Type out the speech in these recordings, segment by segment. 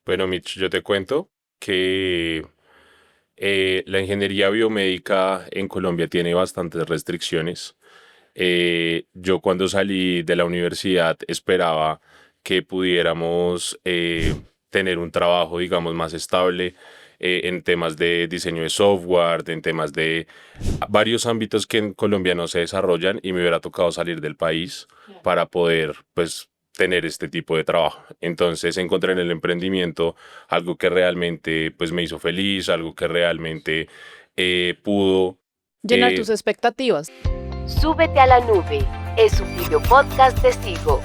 Bueno, Mitch, yo te cuento que la ingeniería biomédica en Colombia tiene bastantes restricciones. Yo cuando salí de la universidad esperaba que pudiéramos tener un trabajo, digamos, más estable en temas de diseño de software, en temas de varios ámbitos que en Colombia no se desarrollan y me hubiera tocado salir del país para poder, pues, tener este tipo de trabajo. Entonces encontré en el emprendimiento algo que realmente, pues, me hizo feliz, algo que realmente pudo Llenar eh, tus expectativas. Súbete a la nube es un video podcast de Sigo.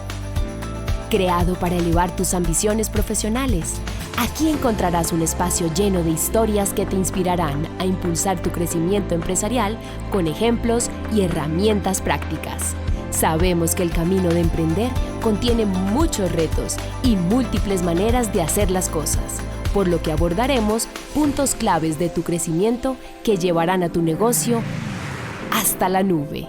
Creado para elevar tus ambiciones profesionales. Aquí encontrarás un espacio lleno de historias que te inspirarán a impulsar tu crecimiento empresarial con ejemplos y herramientas prácticas. Sabemos que el camino de emprender contiene muchos retos y múltiples maneras de hacer las cosas, por lo que abordaremos puntos claves de tu crecimiento que llevarán a tu negocio hasta la nube.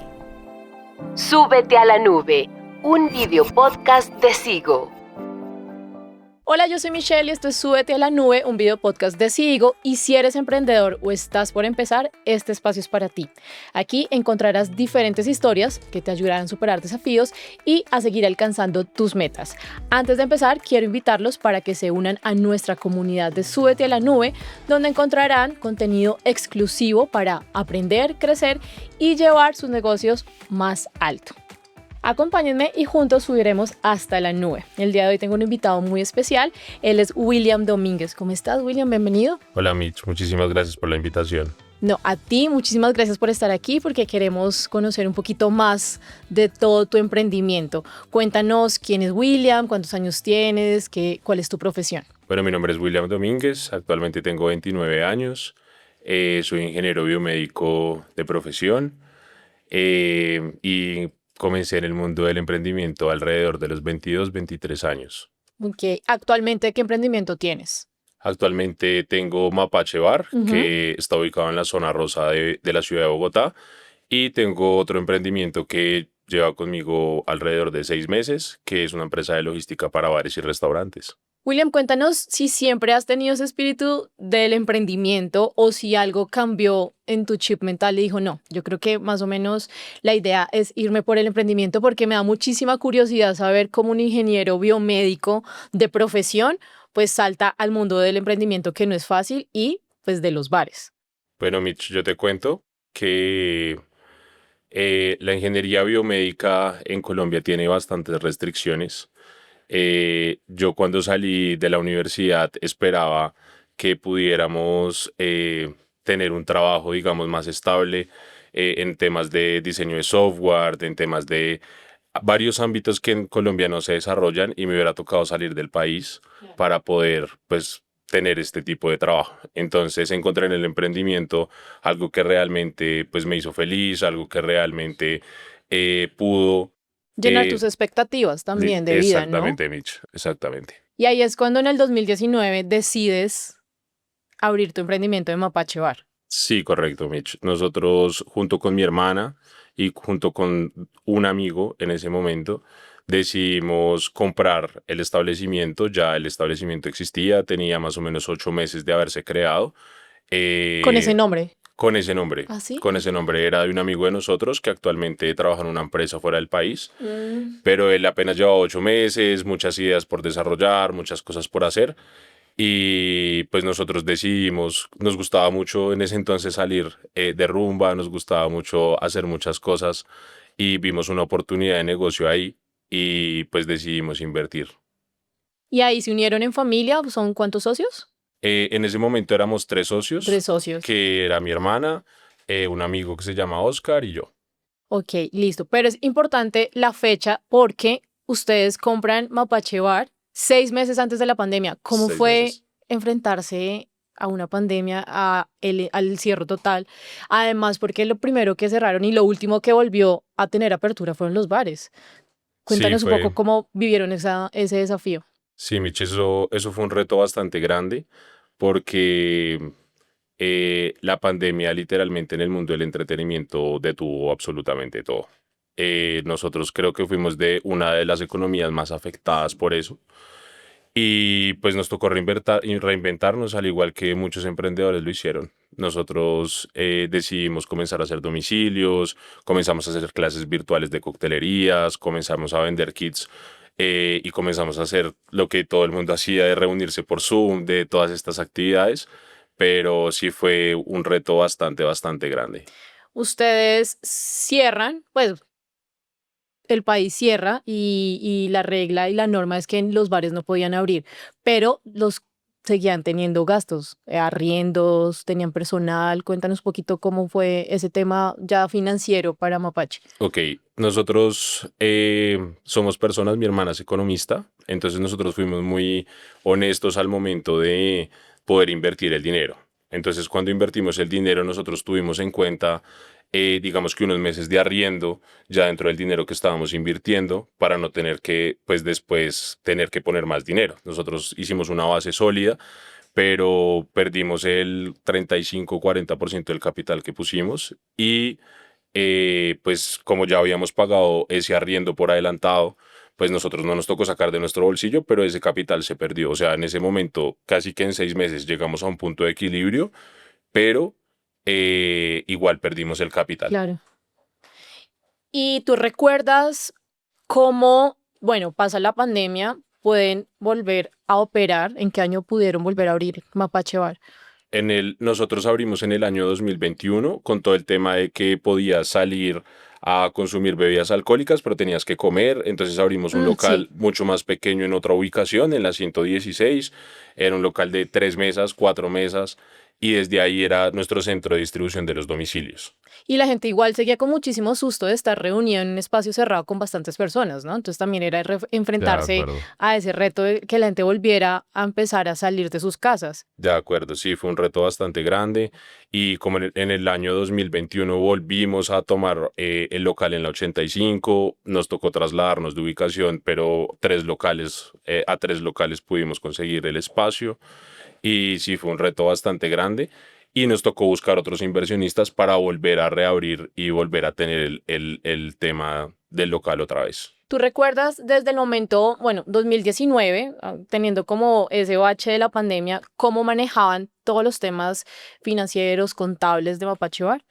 Súbete a la nube, un video podcast de Sigo. Hola, yo soy Michelle y esto es Súbete a la Nube, un video podcast de Sigo. Y si eres emprendedor o estás por empezar, este espacio es para ti. Aquí encontrarás diferentes historias que te ayudarán a superar desafíos y a seguir alcanzando tus metas. Antes de empezar, quiero invitarlos para que se unan a nuestra comunidad de Súbete a la Nube, donde encontrarán contenido exclusivo para aprender, crecer y llevar sus negocios más alto. Acompáñenme y juntos subiremos hasta la nube. El día de hoy tengo un invitado muy especial. Él es William Domínguez. ¿Cómo estás, William? Bienvenido. Hola Mitch, muchísimas gracias por la invitación. No, a ti muchísimas gracias por estar aquí porque queremos conocer un poquito más de todo tu emprendimiento. Cuéntanos quién es William, cuántos años tienes, cuál es tu profesión. Bueno, mi nombre es William Domínguez, actualmente tengo 29 años, soy ingeniero biomédico de profesión y comencé en el mundo del emprendimiento alrededor de los 22, 23 años. Okay. Actualmente, ¿qué emprendimiento tienes? Actualmente tengo Mapache Bar, que está ubicado en la zona rosa de la ciudad de Bogotá, y tengo otro emprendimiento que lleva conmigo alrededor de 6 meses, que es una empresa de logística para bares y restaurantes. William, cuéntanos si siempre has tenido ese espíritu del emprendimiento o si algo cambió en tu chip mental y dijo, no, yo creo que más o menos la idea es irme por el emprendimiento porque me da muchísima curiosidad saber cómo un ingeniero biomédico de profesión pues salta al mundo del emprendimiento que no es fácil y pues de los bares. Bueno, Mitch, yo te cuento que la ingeniería biomédica en Colombia tiene bastantes restricciones. Yo cuando salí de la universidad esperaba que pudiéramos tener un trabajo, digamos, más estable en temas de diseño de software, en temas de varios ámbitos que en Colombia no se desarrollan y me hubiera tocado salir del país para poder, pues, tener este tipo de trabajo. Entonces encontré en el emprendimiento algo que realmente, pues, me hizo feliz, algo que realmente pudo Llenar tus expectativas también de vida, ¿no? exactamente, Mitch, exactamente. Y ahí es cuando en el 2019 decides abrir tu emprendimiento de Mapache Bar. Sí, correcto, Mitch. Nosotros, junto con mi hermana y junto con un amigo en ese momento, decidimos comprar el establecimiento. Ya el establecimiento existía, tenía más o menos 8 meses de haberse creado. Con ese nombre. Con ese nombre. ¿Ah, sí? Con ese nombre era de un amigo de nosotros que actualmente trabaja en una empresa fuera del país. Pero él apenas llevaba 8 meses, muchas ideas por desarrollar, muchas cosas por hacer. Y pues nosotros decidimos, nos gustaba mucho en ese entonces salir de rumba, nos gustaba mucho hacer muchas cosas y vimos una oportunidad de negocio ahí y pues decidimos invertir. Y ahí se unieron en familia. ¿Son cuántos socios? En ese momento éramos 3 socios, 3 socios. que era mi hermana, un amigo que se llama Oscar y yo. Ok, listo. Pero es importante la fecha porque ustedes compran Mapache Bar 6 meses antes de la pandemia. ¿Cómo 6 fue meses. enfrentarse a una pandemia, al cierre total? Además, porque lo primero que cerraron y lo último que volvió a tener apertura fueron los bares. Sí, Cuéntanos un poco cómo vivieron ese desafío. sí, Mitch, eso fue un reto bastante grande porque la pandemia literalmente en el mundo del entretenimiento detuvo absolutamente todo. Nosotros creo que fuimos de una de las economías más afectadas por eso Y pues nos tocó reinventarnos al igual que muchos emprendedores lo hicieron. Nosotros decidimos comenzar a hacer domicilios, comenzamos a hacer clases virtuales de coctelerías, comenzamos a vender kits y comenzamos a hacer lo que todo el mundo hacía de reunirse por Zoom, de todas estas actividades, pero sí fue un reto bastante grande. Ustedes cierran, pues el país cierra y la regla y la norma es que los bares no podían abrir, pero los seguían teniendo gastos, arriendos, tenían personal. Cuéntanos un poquito cómo fue ese tema ya financiero para Mapache. Ok, nosotros somos personas, mi hermana es economista, entonces nosotros fuimos muy honestos al momento de poder invertir el dinero. Entonces cuando invertimos el dinero nosotros tuvimos en cuenta, digamos que unos meses de arriendo ya dentro del dinero que estábamos invirtiendo para no tener que, pues después, tener que poner más dinero. Nosotros hicimos una base sólida, pero perdimos el 35-40% del capital que pusimos y pues como ya habíamos pagado ese arriendo por adelantado, pues nosotros no nos tocó sacar de nuestro bolsillo, pero ese capital se perdió. O sea, en ese momento, casi que en 6 meses llegamos a un punto de equilibrio, pero igual perdimos el capital. Claro. ¿Y tú recuerdas cómo, bueno, pasa la pandemia, pueden volver a operar? ¿En qué año pudieron volver a abrir Mapache Bar? Nosotros abrimos en el año 2021 con todo el tema de que podías salir a consumir bebidas alcohólicas, pero tenías que comer. Entonces abrimos un local Sí. mucho más pequeño en otra ubicación, en la 116. Era un local de 3 mesas, 4 mesas, y desde ahí era nuestro centro de distribución de los domicilios. Y la gente igual seguía con muchísimo susto de estar reunida en un espacio cerrado con bastantes personas, ¿no? Entonces también era De enfrentarse acuerdo. a ese reto de que la gente volviera a empezar a salir de sus casas. De acuerdo, sí, fue un reto bastante grande y como en el año 2021 volvimos a tomar el local en la 85, nos tocó trasladarnos de ubicación, pero a 3 locales pudimos conseguir el espacio y sí, fue un reto bastante grande y nos tocó buscar otros inversionistas para volver a reabrir y volver a tener el tema del local otra vez. ¿Tú recuerdas desde el momento, bueno, 2019, teniendo como ese bache de la pandemia, cómo manejaban todos los temas financieros, contables de Mapache Bar?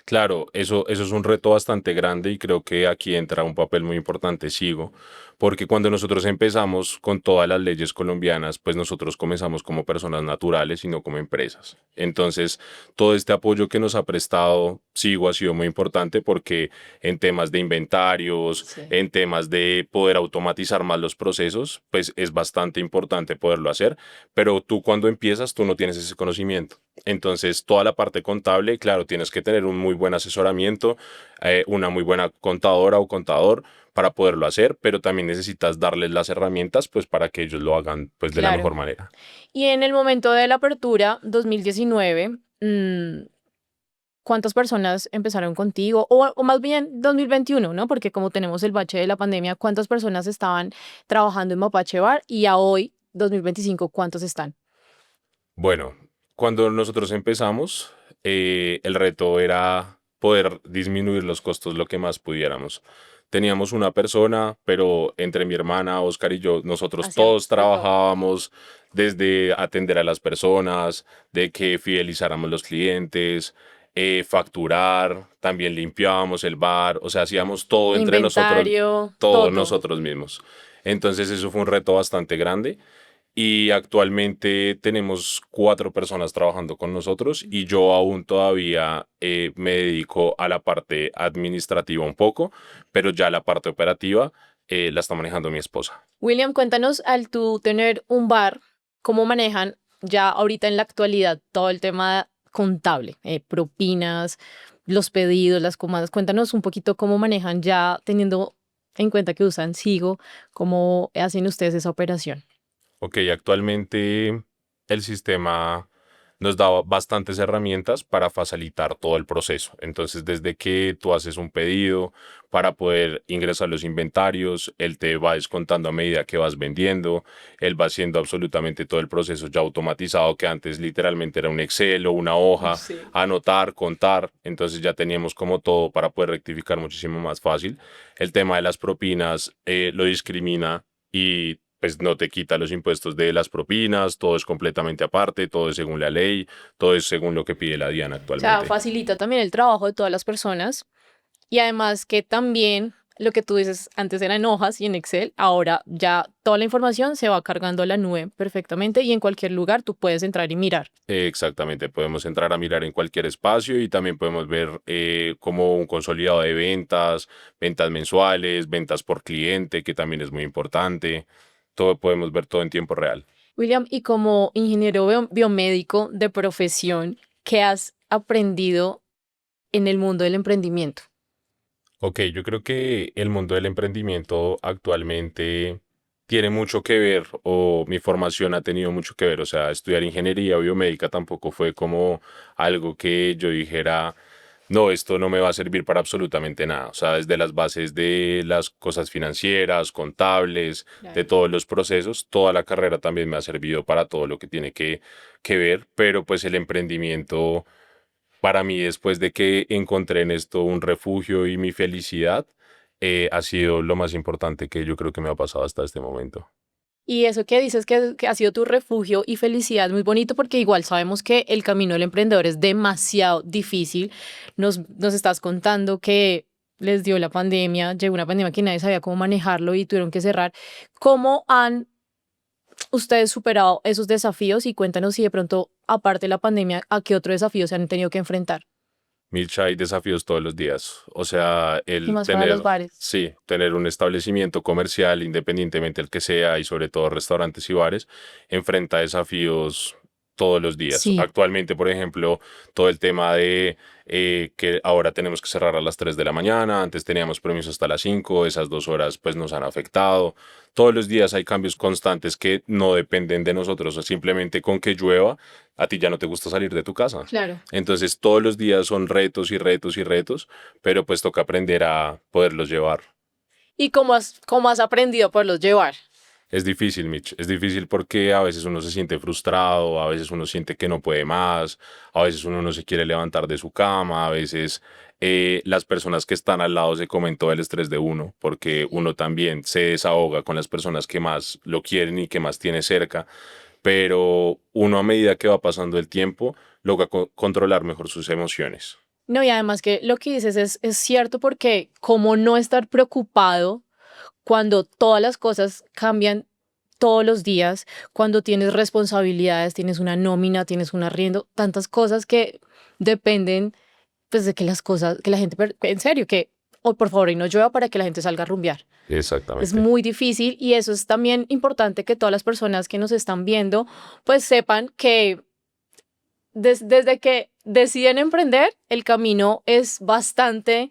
Claro, eso es un reto bastante grande y creo que aquí entra un papel muy importante Sigo, porque cuando nosotros empezamos con todas las leyes colombianas, pues nosotros comenzamos como personas naturales y no como empresas. Entonces, todo este apoyo que nos ha prestado Sigo ha sido muy importante porque en temas de inventarios, Sí. en temas de poder automatizar más los procesos, pues es bastante importante poderlo hacer, pero tú cuando empiezas, tú no tienes ese conocimiento. Entonces, toda la parte contable, claro, tienes que tener un muy buen asesoramiento, una muy buena contadora o contador para poderlo hacer, pero también necesitas darles las herramientas pues para que ellos lo hagan pues de la Claro. mejor manera. Y en el momento de la apertura, 2019, ¿cuántas personas empezaron contigo? O más bien 2021, ¿no? Porque como tenemos el bache de la pandemia, ¿cuántas personas estaban trabajando en Mapache Bar? Y a hoy, 2025, ¿cuántos están? Bueno, cuando nosotros empezamos, el reto era poder disminuir los costos lo que más pudiéramos. Teníamos una persona, pero entre mi hermana, Oscar y yo, nosotros Hacíamos todos de todo. trabajábamos desde atender a las personas, de que fidelizáramos los clientes, facturar, también limpiábamos el bar, o sea, hacíamos todo entre nosotros, Inventario, todo todo. nosotros mismos. Entonces eso fue un reto bastante grande y actualmente tenemos 4 personas trabajando con nosotros y yo aún todavía me dedico a la parte administrativa un poco, pero ya la parte operativa la está manejando mi esposa. William, cuéntanos, al tú tener un bar, ¿cómo manejan ya ahorita en la actualidad todo el tema contable? Propinas, los pedidos, las comandas. Cuéntanos un poquito cómo manejan ya teniendo en cuenta que usan Sigo, cómo hacen ustedes esa operación. Ok, actualmente el sistema nos da bastantes herramientas para facilitar todo el proceso. Entonces, desde que tú haces un pedido para poder ingresar los inventarios, él te va descontando a medida que vas vendiendo, él va haciendo absolutamente todo el proceso ya automatizado que antes literalmente era un Excel o una hoja, Sí. anotar, contar. Entonces ya teníamos como todo para poder rectificar muchísimo más fácil. El tema de las propinas lo discrimina y pues no te quita los impuestos de las propinas, todo es completamente aparte, todo es según la ley, todo es según lo que pide la DIAN O sea, actualmente. facilita también el trabajo de todas las personas y además que también lo que tú dices antes era en hojas y en Excel, ahora ya toda la información se va cargando a la nube perfectamente y en cualquier lugar tú puedes entrar y mirar. Exactamente, podemos entrar a mirar en cualquier espacio y también podemos ver como un consolidado de ventas, ventas mensuales, ventas por cliente, que también es muy importante. Todo podemos ver todo en tiempo real. William, y como ingeniero biomédico de profesión, ¿qué has aprendido en el mundo del emprendimiento? Ok, yo creo que el mundo del emprendimiento actualmente tiene mucho que ver, o mi formación ha tenido mucho que ver. O sea, estudiar ingeniería biomédica tampoco fue como algo que yo dijera, no, esto no me va a servir para absolutamente nada. O sea, desde las bases de las cosas financieras, contables, de Claro. todos los procesos, toda la carrera también me ha servido para todo lo que tiene que ver, pero pues el emprendimiento para mí, después de que encontré en esto un refugio y mi felicidad, ha sido lo más importante que yo creo que me ha pasado hasta este momento. Y eso que dices que ha sido tu refugio y felicidad, muy bonito porque igual sabemos que el camino del emprendedor es demasiado difícil. Nos estás contando que les dio la pandemia, llegó una pandemia que nadie sabía cómo manejarlo y tuvieron que cerrar. ¿Cómo han ustedes superado esos desafíos? Y cuéntanos si de pronto, aparte de la pandemia, ¿a qué otro desafío se han tenido que enfrentar? Mircha, hay desafíos todos los días. O sea, Y el más para los tener, bares. sí, tener un establecimiento comercial, independientemente del que sea, y sobre todo restaurantes y bares, enfrenta desafíos todos los días. Sí. Actualmente, por ejemplo, todo el tema de que ahora tenemos que cerrar a las 3 de la mañana, antes teníamos permiso hasta las 5, esas 2 horas pues nos han afectado. Todos los días hay cambios constantes que no dependen de nosotros, o simplemente con que llueva, a ti ya no te gusta salir de tu casa. Claro. Entonces todos los días son retos y retos y retos, pero pues toca aprender a poderlos llevar. ¿Y cómo has aprendido a poderlos llevar? Es difícil, Mitch. Es difícil porque a veces uno se siente frustrado, a veces uno siente que no puede más, a veces uno no se quiere levantar de su cama, a veces las personas que están al lado se comen todo el estrés de uno, porque uno también se desahoga con las personas que más lo quieren y que más tiene cerca, pero uno a medida que va pasando el tiempo logra controlar mejor sus emociones. No, y además que lo que dices es cierto porque como no estar preocupado cuando todas las cosas cambian todos los días, cuando tienes responsabilidades, tienes una nómina, tienes un arriendo, tantas cosas que dependen pues de que las cosas, que la gente, en serio, que, oh, por favor, y no llueva para que la gente salga a rumbear. Es Exactamente. muy difícil y eso es también importante que todas las personas que nos están viendo pues sepan que desde que deciden emprender, el camino es bastante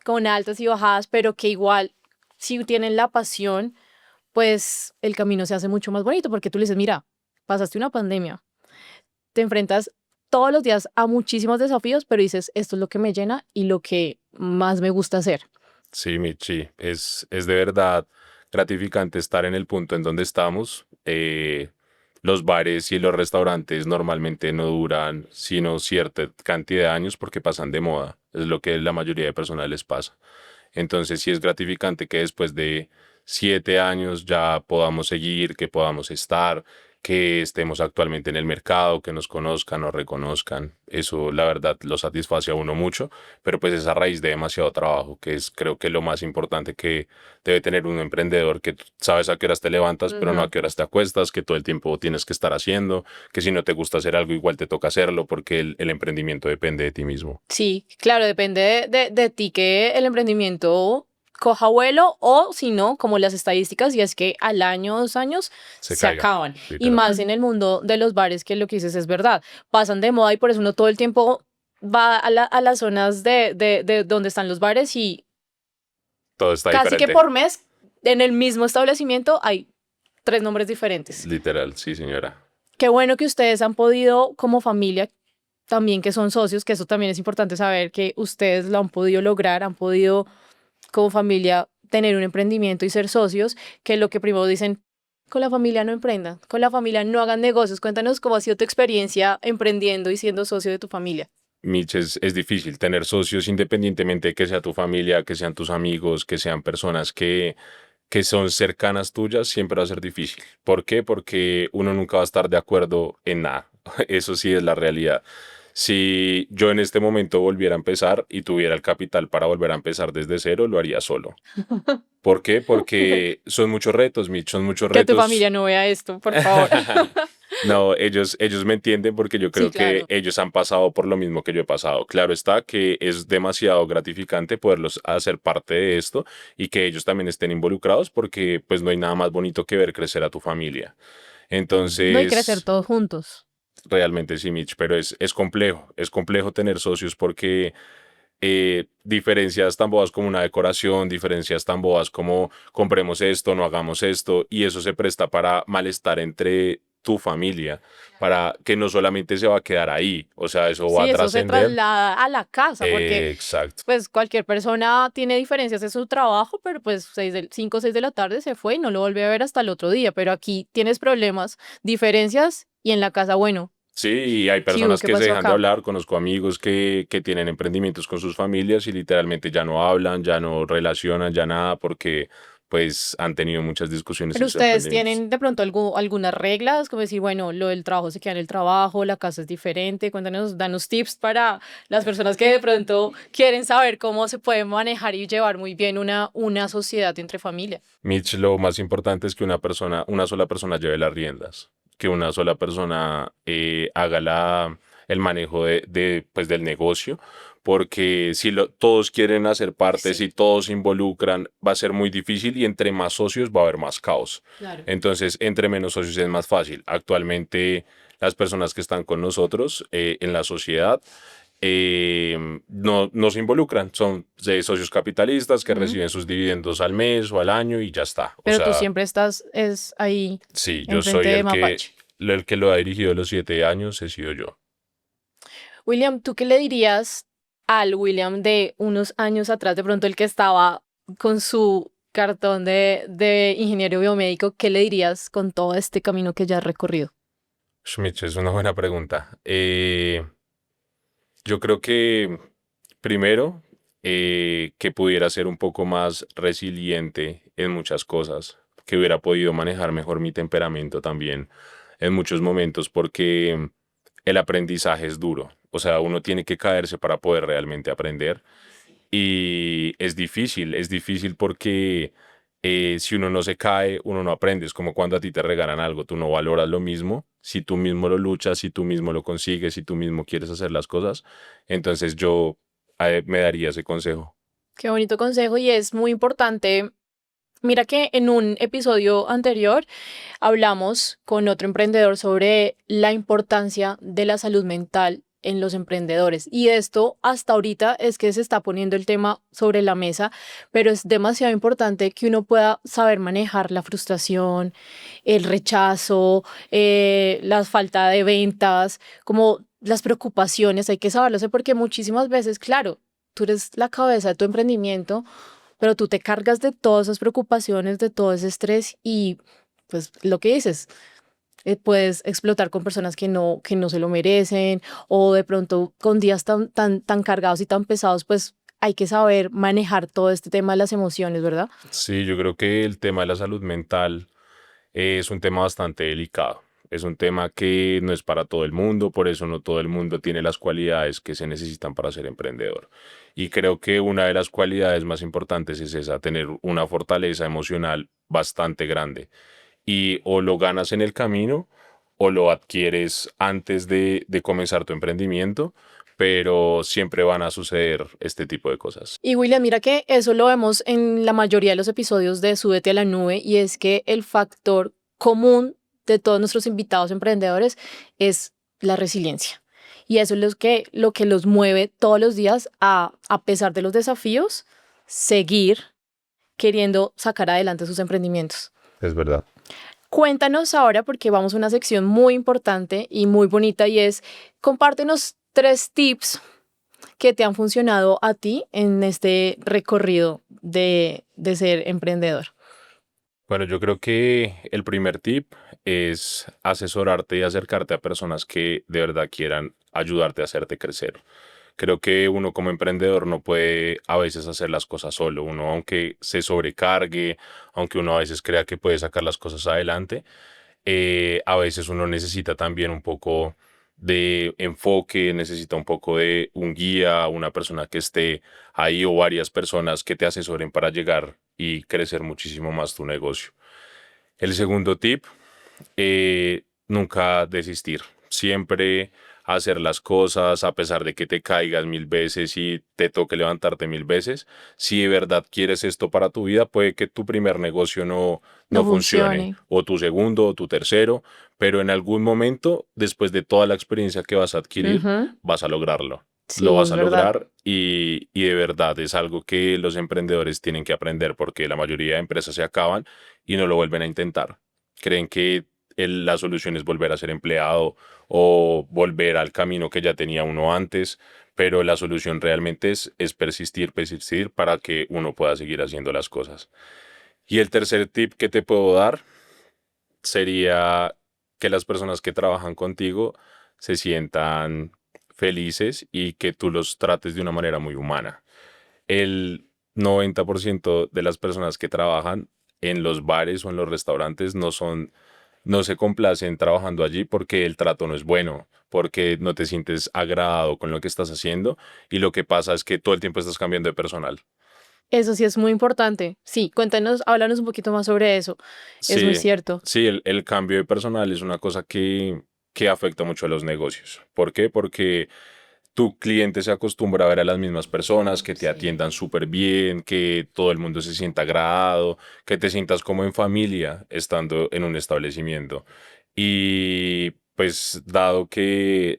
con altas y bajadas, pero que igual si tienen la pasión, pues el camino se hace mucho más bonito porque tú le dices, mira, pasaste una pandemia, te enfrentas todos los días a muchísimos desafíos, pero dices, esto es lo que me llena y lo que más me gusta hacer. Sí, Michi, es de verdad gratificante estar en el punto en donde estamos. Los bares y los restaurantes normalmente no duran sino cierta cantidad de años porque pasan de moda. Es lo que la mayoría de personas les pasa. Entonces sí es gratificante que después de 7 años ya podamos seguir, que podamos estar, que estemos actualmente en el mercado, que nos conozcan, nos reconozcan. Eso la verdad lo satisface a uno mucho, pero pues es a raíz de demasiado trabajo, que es creo que lo más importante que debe tener un emprendedor, que tú sabes a qué horas te levantas, pero no a Ujú. qué horas te acuestas, que todo el tiempo tienes que estar haciendo, que si no te gusta hacer algo igual te toca hacerlo porque el emprendimiento depende de ti mismo. Sí, claro, depende de ti que el emprendimiento coja vuelo o si no, como las estadísticas, y es que al año, 2 años Se se caiga, acaban. Y literal. más en el mundo de los bares, que lo que dices es verdad, pasan de moda y por eso uno todo el tiempo va a las zonas de donde están los bares y Todo está casi que diferente. por mes en el mismo establecimiento hay 3 nombres diferentes. Literal, sí, señora. Qué bueno que ustedes han podido como familia también que son socios, que eso también es importante saber que ustedes lo han podido lograr, han podido como familia tener un emprendimiento y ser socios, que lo que primero dicen, con la familia no emprendan, con la familia no hagan negocios. Cuéntanos cómo ha sido tu experiencia emprendiendo y siendo socio de tu familia. Mitch, es difícil tener socios independientemente de que sea tu familia, que sean tus amigos, que sean personas que que son cercanas tuyas, siempre va a ser difícil. ¿Por qué? Porque uno nunca va a estar de acuerdo en nada. Eso sí es la realidad. Si yo en este momento volviera a empezar y tuviera el capital para volver a empezar desde cero, lo haría solo. ¿Por qué? Porque son muchos retos, Mitch, son muchos Que tu retos. familia no vea esto, por favor. No, ellos me entienden porque yo Sí, creo que claro. ellos han pasado por lo mismo que yo he pasado. Claro está que es demasiado gratificante poderlos hacer parte de esto y que ellos también estén involucrados porque pues no hay nada más bonito que ver crecer a tu familia. No hay que crecer Entonces, todos juntos. realmente sí, Mitch, pero es complejo tener socios porque diferencias tan bobas como una decoración, diferencias tan bobas como compremos esto, no hagamos esto, y eso se presta para malestar entre tu familia, para que no solamente se va a quedar ahí, o sea, eso va a Sí, eso se trascender. traslada a la casa, porque Exacto. pues cualquier persona tiene diferencias en su trabajo, pero pues 5 o 6 de la tarde se fue y no lo volvió a ver hasta el otro día. Pero aquí tienes problemas, diferencias y en la casa, bueno, Sí, y hay ¿qué hubo? personas ¿Qué que se pasó dejan de acá? hablar, conozco amigos que tienen emprendimientos con sus familias y literalmente ya no hablan, ya no relacionan, ya nada, porque pues han tenido muchas discusiones Pero en sus ustedes emprendimientos. tienen de pronto algunas reglas, como decir, bueno, lo del trabajo se queda en el trabajo, la casa es diferente. Cuéntanos, danos tips para las personas que de pronto quieren saber cómo se puede manejar y llevar muy bien una sociedad entre familia. Mitch, lo más importante es que una sola persona lleve las riendas, que una sola persona haga el manejo pues, del negocio, porque si todos quieren hacer parte, Sí, si todos se involucran, va a ser muy difícil y entre más socios va a haber más caos. claro. Entonces, entre menos socios es más fácil. Actualmente, las personas que están con nosotros en la sociedad no se involucran, son socios capitalistas que Ujú. reciben sus dividendos al mes o al año y ya está. O Pero tú sea, siempre estás es ahí sí, yo enfrente soy de el Mapache. que lo ha dirigido los 7 años, he sido yo. William, ¿tú qué le dirías al William de unos años atrás, de pronto el que estaba con su cartón de ingeniero biomédico? ¿Qué le dirías con todo este camino que ya has recorrido? Schmidt, es una buena pregunta. Yo creo que primero que pudiera ser un poco más resiliente en muchas cosas, que hubiera podido manejar mejor mi temperamento también en muchos momentos, porque el aprendizaje es duro. O sea, uno tiene que caerse para poder realmente aprender. Y es difícil porque si uno no se cae, uno no aprende. Es como cuando a ti te regalan algo, tú no valoras lo mismo. Si tú mismo lo luchas, si tú mismo lo consigues, si tú mismo quieres hacer las cosas, entonces yo me daría ese consejo. Qué bonito consejo y es muy importante. Mira que en un episodio anterior hablamos con otro emprendedor sobre la importancia de la salud mental en los emprendedores. Y esto hasta ahorita es que se está poniendo el tema sobre la mesa, pero es demasiado importante que uno pueda saber manejar la frustración, el rechazo, la falta de ventas, como las preocupaciones, hay que saberlo hacer porque muchísimas veces, claro, tú eres la cabeza de tu emprendimiento, pero tú te cargas de todas esas preocupaciones, de todo ese estrés y pues lo que dices, puedes explotar con personas que no se lo merecen o de pronto con días tan cargados y tan pesados, pues hay que saber manejar todo este tema de las emociones, ¿verdad? Sí, yo creo que el tema de la salud mental es un tema bastante delicado. Es un tema que no es para todo el mundo, por eso no todo el mundo tiene las cualidades que se necesitan para ser emprendedor. Y creo que una de las cualidades más importantes es esa, tener una fortaleza emocional bastante grande. Y o lo ganas en el camino o lo adquieres antes de comenzar tu emprendimiento, pero siempre van a suceder este tipo de cosas. Y William, mira que eso lo vemos en la mayoría de los episodios de Súbete a la Nube y es que el factor común de todos nuestros invitados emprendedores es la resiliencia. Y eso es lo que los mueve todos los días a pesar de los desafíos, seguir queriendo sacar adelante sus emprendimientos. Es verdad. Cuéntanos ahora, porque vamos a una sección muy importante y muy bonita y es, compártenos 3 tips que te han funcionado a ti en este recorrido de ser emprendedor. Bueno, yo creo que el primer tip es asesorarte y acercarte a personas que de verdad quieran ayudarte a hacerte crecer. Creo que uno como emprendedor no puede a veces hacer las cosas solo. Uno, aunque se sobrecargue, aunque uno a veces crea que puede sacar las cosas adelante, a veces uno necesita también un poco de enfoque, necesita un poco de un guía, una persona que esté ahí o varias personas que te asesoren para llegar y crecer muchísimo más tu negocio. El segundo tip, nunca desistir. Siempre hacer las cosas a pesar de que te caigas 1000 veces y te toque levantarte 1000 veces. Si de verdad quieres esto para tu vida, puede que tu primer negocio no funcione, o tu segundo, o tu tercero, pero en algún momento, después de toda la experiencia que vas a adquirir, vas a lograrlo. Sí, Lo vas es a verdad. lograr y de verdad es algo que los emprendedores tienen que aprender porque la mayoría de empresas se acaban y no lo vuelven a intentar. Creen que la solución es volver a ser empleado o volver al camino que ya tenía uno antes, pero la solución realmente es persistir para que uno pueda seguir haciendo las cosas. Y el tercer tip que te puedo dar sería que las personas que trabajan contigo se sientan felices y que tú los trates de una manera muy humana. El 90% de las personas que trabajan en los bares o en los restaurantes no se complacen trabajando allí porque el trato no es bueno, porque no te sientes agradado con lo que estás haciendo y lo que pasa es que todo el tiempo estás cambiando de personal. Eso sí es muy importante. Sí, cuéntanos, háblanos un poquito más sobre eso. Es muy Sí, cierto. sí, el cambio de personal es una cosa que afecta mucho a los negocios. ¿Por qué? Porque tu cliente se acostumbra a ver a las mismas personas, que te Sí. atiendan súper bien, que todo el mundo se sienta agradado, que te sientas como en familia estando en un establecimiento. Y pues dado que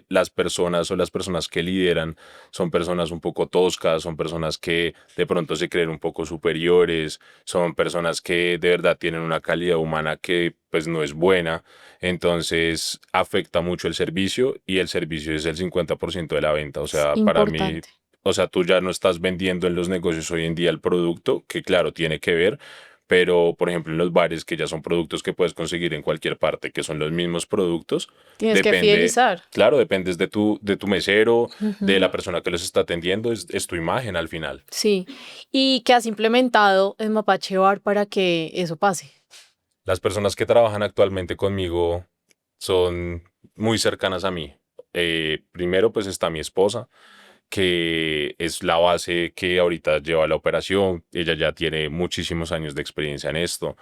las personas o las personas que lideran son personas un poco toscas, son personas que de pronto se creen un poco superiores, son personas que de verdad tienen una calidad humana que pues no es buena, entonces afecta mucho el servicio y el servicio es el 50% de la venta. O Es sea, para mí, importante. o sea, tú ya no estás vendiendo en los negocios hoy en día el producto, que claro, tiene que ver, pero por ejemplo en los bares, que ya son productos que puedes conseguir en cualquier parte, que son los mismos productos, Tienes que depende, fidelizar. claro, dependes de tu mesero, de Ujú. la persona que los está atendiendo, es tu imagen al final. Sí. ¿Y qué has implementado en Mapache Bar para que eso pase? Las personas que trabajan actualmente conmigo son muy cercanas a mí. Primero, pues está mi esposa, que es la base que ahorita lleva la operación. Ella ya tiene muchísimos años de experiencia en esto.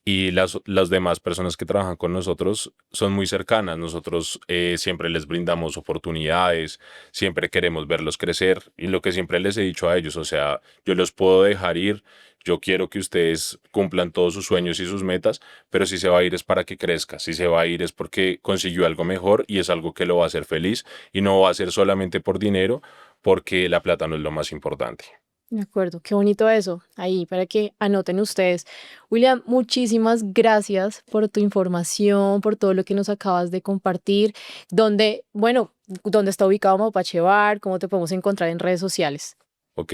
Y las demás personas que trabajan con nosotros son muy cercanas. Nosotros siempre les brindamos oportunidades, siempre queremos verlos crecer. Y lo que siempre les he dicho a ellos, o sea, yo los puedo dejar ir, yo quiero que ustedes cumplan todos sus sueños y sus metas, pero si se va a ir es para que crezca, si se va a ir es porque consiguió algo mejor y es algo que lo va a hacer feliz y no va a ser solamente por dinero, porque la plata no es lo más importante. De acuerdo, qué bonito eso. Ahí, para que anoten ustedes. William, muchísimas gracias por tu información, por todo lo que nos acabas de compartir. ¿Dónde está ubicado Mapache Bar? ¿Cómo te podemos encontrar en redes sociales? Ok,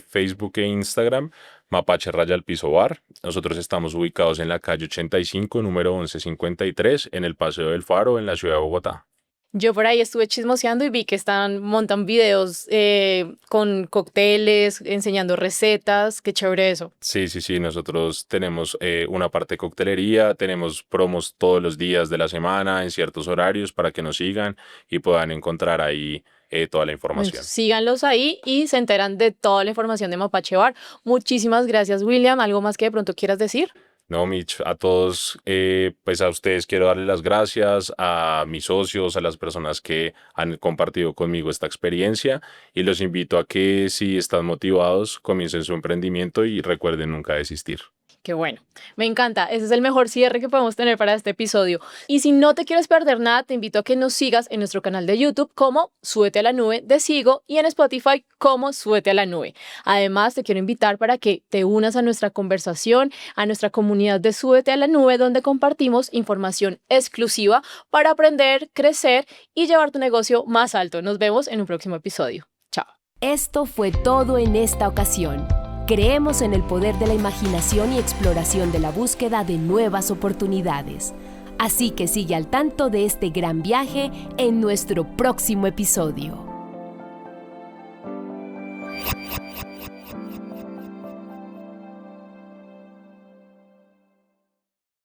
Facebook e Instagram, Mapache Raya al Piso Bar. Nosotros estamos ubicados en la calle 85, número 1153, en el Paseo del Faro, en la ciudad de Bogotá. Yo por ahí estuve chismoseando y vi que montan videos con cócteles, enseñando recetas. Qué chévere eso. Sí, sí, sí, nosotros tenemos una parte de coctelería, tenemos promos todos los días de la semana en ciertos horarios para que nos sigan y puedan encontrar ahí toda la información. Síganlos ahí y se enteran de toda la información de Mapache Bar. Muchísimas gracias, William. ¿Algo más que de pronto quieras decir? No, Mitch, a todos, pues a ustedes quiero darles las gracias, a mis socios, a las personas que han compartido conmigo esta experiencia y los invito a que si están motivados, comiencen su emprendimiento y recuerden nunca desistir. Qué bueno, me encanta. Ese es el mejor cierre que podemos tener para este episodio. Y si no te quieres perder nada, te invito a que nos sigas en nuestro canal de YouTube como Súbete a la Nube de Sigo y en Spotify como Súbete a la Nube. Además, te quiero invitar para que te unas a nuestra conversación, a nuestra comunidad de Súbete a la Nube, donde compartimos información exclusiva para aprender, crecer y llevar tu negocio más alto. Nos vemos en un próximo episodio. Chao. Esto fue todo en esta ocasión. Creemos en el poder de la imaginación y exploración de la búsqueda de nuevas oportunidades. Así que sigue al tanto de este gran viaje en nuestro próximo episodio.